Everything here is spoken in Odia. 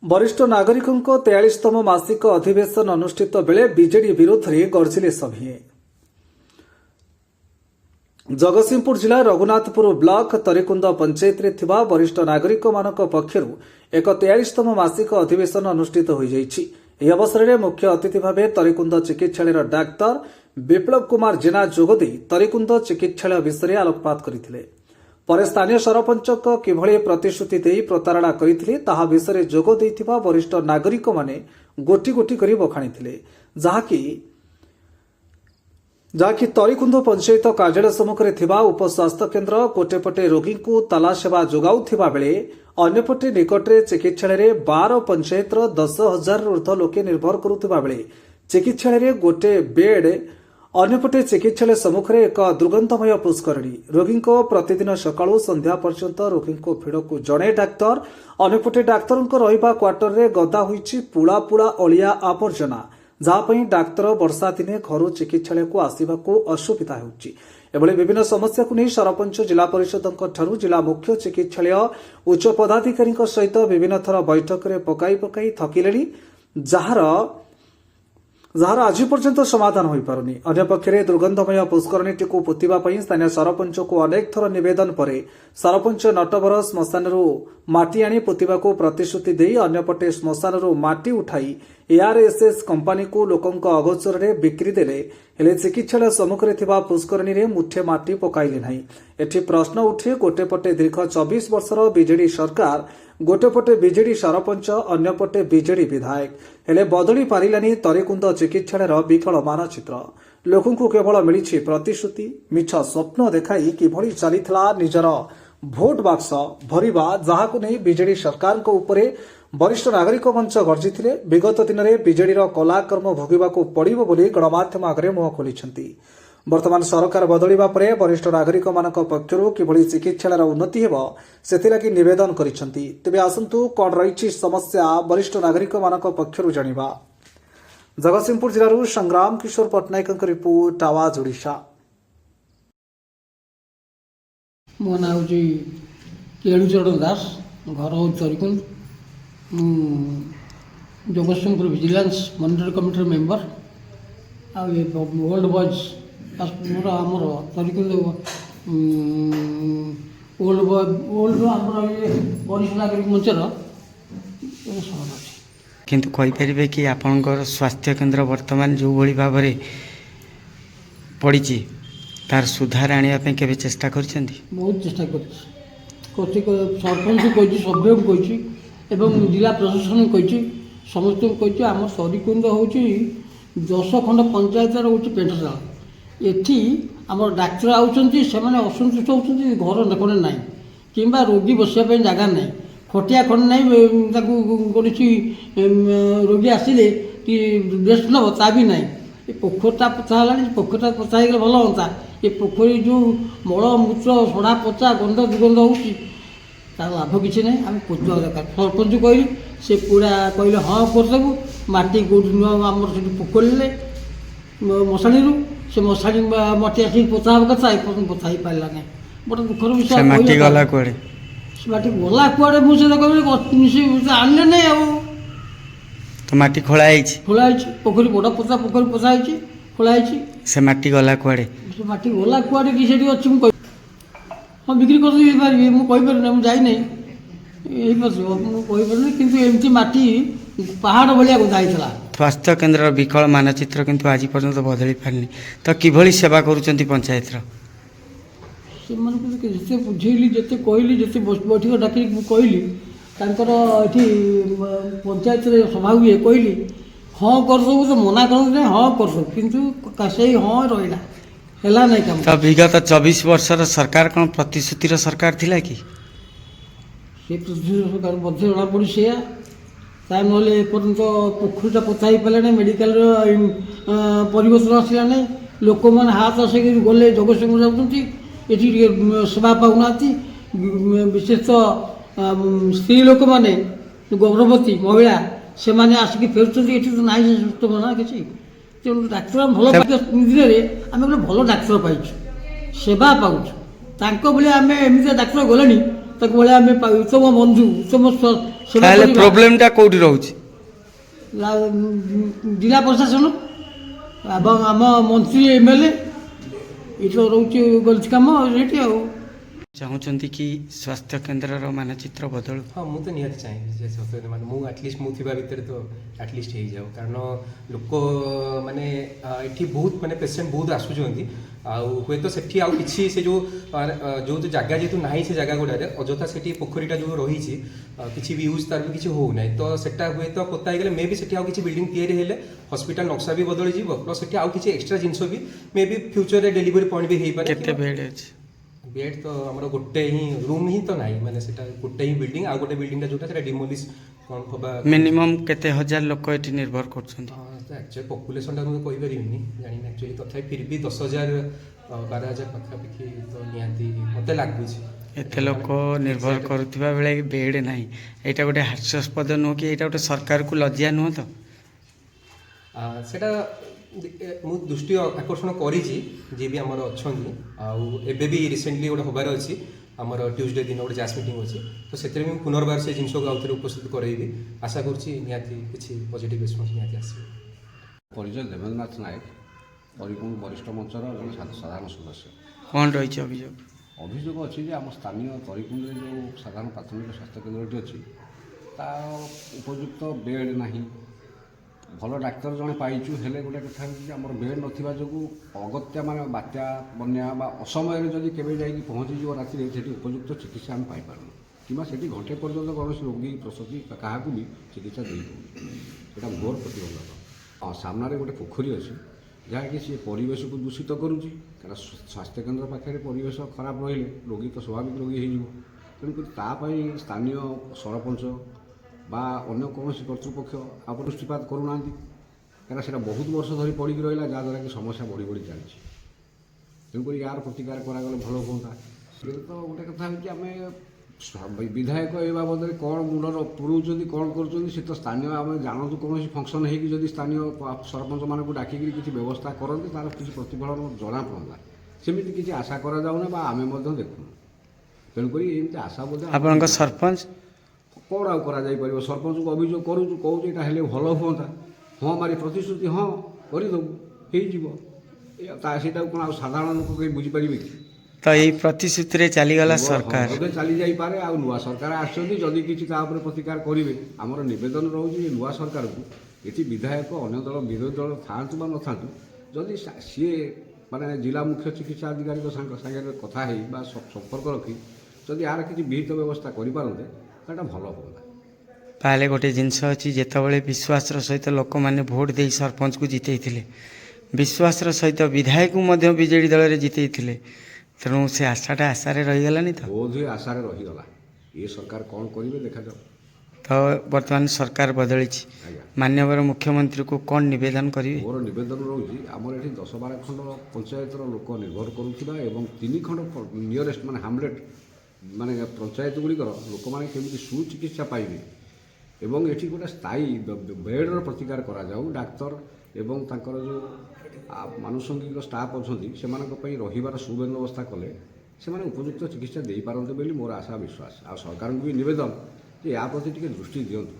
वरिष्ठ नागरिकों 43तम मासिक अधिवेशन अनुष्ठित बेले बीजेडी विरोध में गर्जिले सभीए। जगतसिंहपुर जिला रघुनाथपुर ब्लॉक तरिकुंद पंचायत रे थिबा वरिष्ठ नागरिक मानक पक्षरु एक 43तम मासिक अधिवेशन अनुष्ठित हो जाइछि। ଏହି ଅବସରରେ ମୁଖ୍ୟ ଅତିଥି ଭାବେ ତରିକୁନ୍ଦ ଚିକିତ୍ସାଳୟର ଡାକ୍ତର ବିପ୍ଳବ କୁମାର ଜେନା ଯୋଗଦେଇ ତରିକୁନ୍ଦ ଚିକିତ୍ସାଳୟ ବିଷୟରେ ଆଲୋକପାତ କରିଥିଲେ। ପରେ ସ୍ଥାନୀୟ ସରପଞ୍ଚଙ୍କ କିଭଳି ପ୍ରତିଶ୍ରୁତି ଦେଇ ପ୍ରତାରଣା କରିଥିଲେ ତାହା ବିଷୟରେ ଯୋଗ ଦେଇଥିବା ବରିଷ୍ଠ ନାଗରିକମାନେ ଗୋଟି ଗୋଟି କରି ବଖାଣିଥିଲେ। ଯାହାକି ତରିକୁନ୍ଦ ପଞ୍ଚାୟତ କାର୍ଯ୍ୟାଳୟ ସମ୍ମୁଖରେ ଥିବା ଉପସ୍ୱାସ୍ଥ୍ୟ କେନ୍ଦ୍ର ଗୋଟେପଟେ ରୋଗୀଙ୍କୁ ତାଲା ସେବା ଯୋଗାଉଥିବା ବେଳେ ଅନ୍ୟପଟେ ନିକଟରେ ଚିକିତ୍ସାଳୟରେ 12 ପଞ୍ଚାୟତର 10,000 ଊର୍ଦ୍ଧ୍ୱ ଲୋକେ ନିର୍ଭର କରୁଥିବା ବେଳେ ଚିକିତ୍ସାଳୟରେ ଗୋଟିଏ ବେଡ୍, ଅନ୍ୟପଟେ ଚିକିତ୍ସାଳୟ ସମ୍ମୁଖରେ ଏକ ଦୁର୍ଗନ୍ଧମୟ ପୁଷ୍କରିଣୀ। ରୋଗୀଙ୍କ ପ୍ରତିଦିନ ସକାଳୁ ସନ୍ଧ୍ୟା ପର୍ଯ୍ୟନ୍ତ ରୋଗୀଙ୍କ ଭିଡ଼କୁ ଜଣେ ଡାକ୍ତର, ଅନ୍ୟପଟେ ଡାକ୍ତରଙ୍କ ରହିବା କ୍ୱାର୍ଟରରେ ଗଦା ହୋଇଛି ପୁଳା ପୁଳା ଅଳିଆ ଆବର୍ଜନା, ଯାହାପାଇଁ ଡାକ୍ତର ବର୍ଷା ଦିନେ ଘରୁ ଚିକିତ୍ସାଳୟକୁ ଆସିବାକୁ ଅସୁବିଧା ହେଉଛି। ଏଭଳି ବିଭିନ୍ନ ସମସ୍ୟାକୁ ନେଇ ସରପଞ୍ଚ ଜିଲ୍ଲା ପରିଷଦଙ୍କଠାରୁ ଜିଲ୍ଲା ମୁଖ୍ୟ ଚିକିତ୍ସାଳୟ ଉଚ୍ଚ ପଦାଧିକାରୀଙ୍କ ସହିତ ବିଭିନ୍ନ ଥର ବୈଠକରେ ପକାଇ ଥକିଲେଣି, ଯାହାର ଆଜି ପର୍ଯ୍ୟନ୍ତ ସମାଧାନ ହୋଇପାରୁନି। ଅନ୍ୟପକ୍ଷରେ ଦୁର୍ଗନ୍ଧମୟ ପୁଷ୍କରିଣୀଟିକୁ ପୋତିବା ପାଇଁ ସ୍ଥାନୀୟ ସରପଞ୍ଚଙ୍କୁ ଅନେକ ଥର ନିବେଦନ ପରେ ସରପଞ୍ଚ ନଟବର ଶ୍ମଶାନରୁ ମାଟି ଆଣି ପୋତିବାକୁ ପ୍ରତିଶ୍ରୁତି ଦେଇ ଅନ୍ୟପଟେ ଶ୍ମଶାନରୁ ମାଟି ଉଠାଇ ଏଆରଏସ୍ଏସ୍ କମ୍ପାନୀକୁ ଲୋକଙ୍କ ଅଗୋଚରରେ ବିକ୍ରି ଦେଲେ, ହେଲେ ଚିକିତ୍ସାଳୟ ସମ୍ମୁଖରେ ଥିବା ପୁଷ୍କରିଣୀରେ ମୁଠେ ମାଟି ପକାଇଲେ ନାହିଁ। ଏଠି ପ୍ରଶ୍ନ ଉଠେ, ଗୋଟେପଟେ ଦୀର୍ଘ 24 ବର୍ଷର ବିଜେଡି ସରକାର, ଗୋଟେପଟେ ବିଜେଡି ସରପଞ୍ଚ, ଅନ୍ୟପଟେ ବିଜେଡି ବିଧାୟକ, ହେଲେ ବଦଳି ପାରିଲାନି ତରିକୁନ୍ଦ ଚିକିତ୍ସାଳୟର ବିକଳ ମାନଚିତ୍ର। ଲୋକଙ୍କୁ କେବଳ ମିଳିଛି ପ୍ରତିଶ୍ରୁତି, ମିଛ ସ୍ୱପ୍ନ ଦେଖାଇ କିଭଳି ଚାଲିଥିଲା ନିଜର ଭୋଟ ବାକ୍ସ ଭରିବା, ଯାହାକୁ ନେଇ ବିଜେଡି ସରକାରଙ୍କ ଉପରେ वरिष्ठ नागरिक मंच गर्जिथिले। विगत दिन में बीजेडी कलाकर्म भोगवाक पड़ो बोली गणमाध्यम आगे मुह खोली। वर्तमान सरकार बदलिबा परे वरिष्ठ नागरिक मानक पक्षरु किभली चिकित्सालयर उन्नति हेबो सेथिलागि निवेदन करिसेंती। तेबे आसंतु कोन रहिछि समस्या वरिष्ठ नागरिक मानक पक्षरु जानिबा। जगतसिंहपुर जिल्लारु संग्राम किशोर पट्टनायकଙ୍କ रिपोर्ट आवाज ओडिशा। मो नाम जी केळुचरण दास, घर हो Tarikund, Jagatsinghpur vigilance monitor committee member old boys मोर आमर तरिकुंद ओल्ड आमर वरिष्ठ नागरिक मंचर किंतु कहींपर कि आपणकर स्वास्थ्य केन्द्र वर्तमान जो भाई भाव में पड़ी तार सुधार आने के चेष्टा कर बहुत चेष्टा कर सरपंच कही सभ्य कही एवं जिला प्रशासन कही समस्त कही आम तरिकुंद हूँ 10 खंड पंचायत हूँ पेंटशाला। एटी आम डाक्तर आउଛନ୍ତି ସେମାନେ असंतुष्ट होती घर खंडे ना कि रोगी बसवाई जगह ना खटिया खंडे ना कौन रोगी आसिले कि रेस्ट नब ता भी ना। ये पोखरटा पोता है, पोखरटा पोता हो भल हाँ। ये पोखरी जो मलमूत्र सड़ा पचा गंध दुर्गंध हो लाभ किसी ना। आम पोता दरकार सरपंच कहली से पूरा कहले हाँ करदेबू माटी कौट आमर से पोखरी मशाणी से मशाणी माटी आस पोता हाँ कथा एपर्तन पोता ही पारा ना। बड़ा दुखर विषय माटी गला कड़े मुझे आनले ना तो माटी खोलाई पोखरी बड़ पोता पोखरी पोता खोलाई से माटी गला कुआड़े से माटी गला कुआड़े कि अच्छी हाँ बिक्री कर पारि मुझे मुझे जाई नहीं किंतु एमती माटी पहाड़ भाया गदा होता। स्वास्थ्य केन्द्र विकल मानचित्र किंतु आज पर्यंत बदली पारनी तो किभली सेवा करुचंती पंचायत से जिते बुझेली जिते कहली जिते बैठक डाक कहली ये पंचायत सभा हुए कहली हाँ करदेबू तो मना कर हाँ करदेबू किंतु से हाँ रहा है नहीं काम। तो विगत 24 वर्षर सरकार कौन प्रतिश्रुतिर सरकार थिला कि से प्रतिश्रुति सरकार मध्य जना पड़ी से ना एपर्तन पोखरीटा पोता ही पारा ना मेडिकल परिवर्तन आसला ना। लोक मैंने हाथ आसिक गले जगतसिंहपुर जाती ये सेवा पाऊना विशेषतः स्त्री लोक मैंने गर्भवती महिला से मैंने आसिक फेरुंट ये तो ना सुस्त ना किसी डाक्तर भल दिन में आम गोटे भल डाक्तर पाइु सेवा पाऊँ आम एमती डाक्तर गले ତାକୁ ଭଳିଆ ଆମେ ଉତ୍ତମ ବନ୍ଧୁ ଉତ୍ତମ ସେବା ତାହେଲେ କରିବା। ପ୍ରୋବ୍ଲେମଟା କୋଉଠି ରହୁଛି? ଜିଲ୍ଲା ପ୍ରଶାସନ ଏବଂ ଆମ ମନ୍ତ୍ରୀ MLA ଏଇସବୁ ରହୁଛି ଗଲତି କାମ ସେଇଠି ଆଉ। ଚାହୁଁଛନ୍ତି କି ସ୍ୱାସ୍ଥ୍ୟ କେନ୍ଦ୍ରର ମାନଚିତ୍ର ବଦଳୁ? ହଁ ମୁଁ ତ ନିହାତି ଚାହିଁବି ଯେ ସତରେ ମାନେ ମୁଁ ଆଟଲିଷ୍ଟ ମୁଁ ଥିବା ଭିତରେ ତ ଆଟଲିଷ୍ଟ ହେଇଯାଉ, କାରଣ ଲୋକ ମାନେ ଏଠି ବହୁତ ମାନେ ପେସେଣ୍ଟ ବହୁତ ଆସୁଛନ୍ତି, ଆଉ ହୁଏତ ସେଠି ଆଉ କିଛି ସେ ଯେଉଁ ଜାଗା ଯେହେତୁ ନାହିଁ ସେ ଜାଗା ଗୁଡ଼ାରେ ଅଯଥା ସେଠି ପୋଖରୀଟା ଯେଉଁ ରହିଛି କିଛି ବି ୟୁଜ୍ ତାର ବି କିଛି ହେଉନାହିଁ, ତ ସେଟା ହୁଏତ ପୋତା ହେଇଗଲେ ମେ ବି ସେଠି ଆଉ କିଛି ବିଲ୍ଡିଂ ତିଆରି ହେଲେ ହସ୍ପିଟାଲ ନକ୍ସା ବି ବଦଳିଯିବ, ପ୍ଲସ୍ ସେଠି ଆଉ କିଛି ଏକ୍ସଟ୍ରା ଜିନିଷ ବି ମେ ବି ଫ୍ୟୁଚରରେ ଡେଲିଭରି ପଏଣ୍ଟ ବି ହେଇପାରେ। କେତେ ବେଡ୍ ଅଛି? ବେଡ୍ ତ ଆମର ଗୋଟେ ହିଁ ରୁମ୍ ହିଁ ତ ନାହିଁ, ମାନେ ସେଟା ଗୋଟେ ହିଁ ବିଲ୍ଡିଂ, ଆଉ ଗୋଟେ ବିଲ୍ଡିଂଟା ଯୋଉଟା ସେଟା ଡିମୋଲିସ୍ କ'ଣ ହବା। ମିନିମମ୍ କେତେ ହଜାର ଲୋକ ଏଠି ନିର୍ଭର କରୁଛନ୍ତି? ଆକ୍ଚୁଆଲି ପପୁଲେସନଟା ମୁଁ କହିପାରିବିନି, ଜାଣିନି ଆକ୍ଚୁଆଲି, ତଥାପି ଫିର୍ ବି 10,000 12,000 ପାଖାପାଖି ତ ନିହାତି ମୋତେ ଲାଗୁଛି। ଏତେ ଲୋକ ନିର୍ଭର କରୁଥିବା ବେଳେ ବେଡ୍ ନାହିଁ, ଏଇଟା ଗୋଟେ ହାସ୍ୟାସ୍ପଦ ନୁହଁ କି? ଏଇଟା ଗୋଟେ ସରକାରକୁ ଲଜ୍ଜା ନୁହଁ ତ? ସେଟା ମୁଁ ଦୃଷ୍ଟି ଆକର୍ଷଣ କରିଛି ଯିଏ ବି ଆମର ଅଛନ୍ତି, ଆଉ ଏବେ ବି ରିସେଣ୍ଟଲି ଗୋଟେ ହେବାର ଅଛି ଆମର ଟ୍ୟୁଜଡେ ଦିନ ଗୋଟେ ଜାସ୍ ମିଟିଂ ଅଛି, ତ ସେଥିରେ ମୁଁ ପୁନର୍ବାର ସେ ଜିନିଷକୁ ଆଉଥରେ ଉପସ୍ଥିତ କରାଇବି, ଆଶା କରୁଛି ନିହାତି କିଛି ପଜିଟିଭ୍ ରେସ୍ପନ୍ସ ନିହାତି ଆସିବ। ପରିଚୟ ଦେବେନ୍ଦ୍ରନାଥ ନାୟକ, ପରିପୂର୍ଣ୍ଣ ବରିଷ୍ଠ ମଞ୍ଚର ଜଣେ ସାଧାରଣ ସଦସ୍ୟ। କ'ଣ ରହିଛି ଅଭିଯୋଗ? ଅଭିଯୋଗ ଅଛି ଯେ ଆମ ସ୍ଥାନୀୟ ତରିକୁଣ୍ଡରେ ଯେଉଁ ସାଧାରଣ ପ୍ରାଥମିକ ସ୍ୱାସ୍ଥ୍ୟକେନ୍ଦ୍ରଟି ଅଛି ତା ଉପଯୁକ୍ତ ବେଡ଼୍ ନାହିଁ। ଭଲ ଡାକ୍ତର ଜଣେ ପାଇଛୁ, ହେଲେ ଗୋଟେ କଥା ହେଉଛି ଯେ ଆମର ବେଡ଼୍ ନଥିବା ଯୋଗୁଁ ଅଗତ୍ୟା ମାନେ ବାତ୍ୟା ବନ୍ୟା ବା ଅସମୟରେ ଯଦି କେବେ ଯାଇକି ପହଞ୍ଚିଯିବ ରାତିରେ, ସେଠି ଉପଯୁକ୍ତ ଚିକିତ୍ସା ଆମେ ପାଇପାରୁନୁ, କିମ୍ବା ସେଠି ଘଣ୍ଟେ ପର୍ଯ୍ୟନ୍ତ କୌଣସି ରୋଗୀ ପ୍ରସୂତି କାହାକୁ ବି ଚିକିତ୍ସା ଦେଇପାରୁନି। ସେଇଟା ଘୋର ପ୍ରତିବନ୍ଧକ। ସାମ୍ନାରେ ଗୋଟେ ପୋଖରୀ ଅଛି ଯାହାକି ସେ ପରିବେଶକୁ ଦୂଷିତ କରୁଛି, କାରଣ ସ୍ୱାସ୍ଥ୍ୟକେନ୍ଦ୍ର ପାଖରେ ପରିବେଶ ଖରାପ ରହିଲେ ରୋଗୀ ତ ସ୍ୱାଭାବିକ ରୋଗୀ ହେଇଯିବ। ତେଣୁକରି ତା ପାଇଁ ସ୍ଥାନୀୟ ସରପଞ୍ଚ ବା ଅନ୍ୟ କୌଣସି କର୍ତ୍ତୃପକ୍ଷ ଆଉ ଦୃଷ୍ଟିପାତ କରୁନାହାନ୍ତି, କାରଣ ସେଇଟା ବହୁତ ବର୍ଷ ଧରି ପଡ଼ିକି ରହିଲା, ଯାହାଦ୍ୱାରା କି ସମସ୍ୟା ବଢ଼ି ବଢ଼ି ଚାଲିଛି। ତେଣୁକରି ଏହାର ପ୍ରତିକାର କରାଗଲେ ଭଲ ହୁଅନ୍ତା। କିନ୍ତୁ ତ ଗୋଟେ କଥା ହେଉଛି ଆମେ ବିଧାୟକ ଏ ବାବଦରେ କ'ଣ ମୁଣ୍ଡର ପୁରଉଛନ୍ତି, କ'ଣ କରୁଛନ୍ତି, ସେ ତ ସ୍ଥାନୀୟ ଆମେ ଜାଣନ୍ତୁ କୌଣସି ଫଙ୍କସନ୍ ହେଇକି ଯଦି ସ୍ଥାନୀୟ ସରପଞ୍ଚମାନଙ୍କୁ ଡାକିକିରି କିଛି ବ୍ୟବସ୍ଥା କରନ୍ତି ତା'ର କିଛି ପ୍ରତିଫଳନ ଜଣାପଡ଼ନ୍ତା। ସେମିତି କିଛି ଆଶା କରାଯାଉନି ବା ଆମେ ମଧ୍ୟ ଦେଖୁନୁ। ତେଣୁକରି ଏମିତି ଆଶା ବୋଧେ ଆପଣଙ୍କ ସରପଞ୍ଚ କ'ଣ ଆଉ କରାଯାଇପାରିବ? ସରପଞ୍ଚକୁ ଅଭିଯୋଗ କରୁଛୁ, କହୁଛୁ ଏଇଟା ହେଲେ ଭଲ ହୁଅନ୍ତା, ହଁ ମାରି ପ୍ରତିଶ୍ରୁତି ହଁ କରିଦେବୁ, ହେଇଯିବ। ସେଇଟାକୁ କ'ଣ ଆଉ ସାଧାରଣ ଲୋକ କେହି ବୁଝିପାରିବେ କି? ତ ଏଇ ପ୍ରତିଶ୍ରୁତିରେ ଚାଲିଗଲା ସରକାର। ବୋଧେ ଚାଲି ଯାଇପାରେ, ଆଉ ନୂଆ ସରକାର ଆସିଛନ୍ତି ଯଦି କିଛି ତା ଉପରେ ପ୍ରତିକାର କରିବେ। ଆମର ନିବେଦନ ରହୁଛି ଯେ ନୂଆ ସରକାରକୁ ଏଠି ବିଧାୟକ ଅନ୍ୟ ଦଳ ବିରୋଧୀ ଦଳ ଥାଆନ୍ତୁ ବା ନଥାନ୍ତୁ, ଯଦି ସିଏ ମାନେ ଜିଲ୍ଲା ମୁଖ୍ୟ ଚିକିତ୍ସା ଅଧିକାରୀଙ୍କ ସାଙ୍ଗରେ କଥା ହେଇ ବା ସମ୍ପର୍କ ରଖି ଯଦି ଏହାର କିଛି ବିହିତ ବ୍ୟବସ୍ଥା କରିପାରନ୍ତେ ସେଇଟା ଭଲ ହୁଅନ୍ତା। ତାହେଲେ ଗୋଟେ ଜିନିଷ ଅଛି, ଯେତେବେଳେ ବିଶ୍ୱାସର ସହିତ ଲୋକମାନେ ଭୋଟ ଦେଇ ସରପଞ୍ଚକୁ ଜିତେଇଥିଲେ, ବିଶ୍ୱାସର ସହିତ ବିଧାୟକକୁ ମଧ୍ୟ ବିଜେଡ଼ି ଦଳରେ ଜିତେଇଥିଲେ, ତେଣୁ ସେ ଆଶାଟା ଆଶାରେ ରହିଗଲାନି ତ? ବୋଧହୁଏ ଆଶାରେ ରହିଗଲା। ଏ ସରକାର କ'ଣ କରିବେ ଦେଖାଯାଉ। ତ ବର୍ତ୍ତମାନ ସରକାର ବଦଳିଛି, ଆଜ୍ଞା, ମାନ୍ୟବର ମୁଖ୍ୟମନ୍ତ୍ରୀକୁ କ'ଣ ନିବେଦନ କରିବେ? ମୋର ନିବେଦନ ରହୁଛି ଆମର ଏଠି 10-12 ଖଣ୍ଡ ପଞ୍ଚାୟତର ଲୋକ ନିର୍ଭର କରୁଥିବା ଏବଂ 3 ଖଣ୍ଡ ନିୟରେଷ୍ଟ ମାନେ ହାମଲେଟ୍ ମାନେ ପଞ୍ଚାୟତ ଗୁଡ଼ିକର ଲୋକମାନେ କେମିତି ସୁଚିକିତ୍ସା ପାଇବେ ଏବଂ ଏଠି ଗୋଟେ ସ୍ଥାୟୀ ବେଡ଼୍ର ପ୍ରତିକାର କରାଯାଉ। ଡାକ୍ତର ଏବଂ ତାଙ୍କର ଯେଉଁ ଆନୁଷଙ୍ଗିକ ଷ୍ଟାଫ୍ ଅଛନ୍ତି ସେମାନଙ୍କ ପାଇଁ ରହିବାର ସୁବନ୍ଦୋବସ୍ଥା କଲେ ସେମାନେ ଉପଯୁକ୍ତ ଚିକିତ୍ସା ଦେଇପାରନ୍ତେ ବୋଲି ମୋର ଆଶା ବିଶ୍ୱାସ। ଆଉ ସରକାରଙ୍କୁ ବି ନିବେଦନ ଯେ ୟା ପ୍ରତି ଟିକେ ଦୃଷ୍ଟି ଦିଅନ୍ତୁ।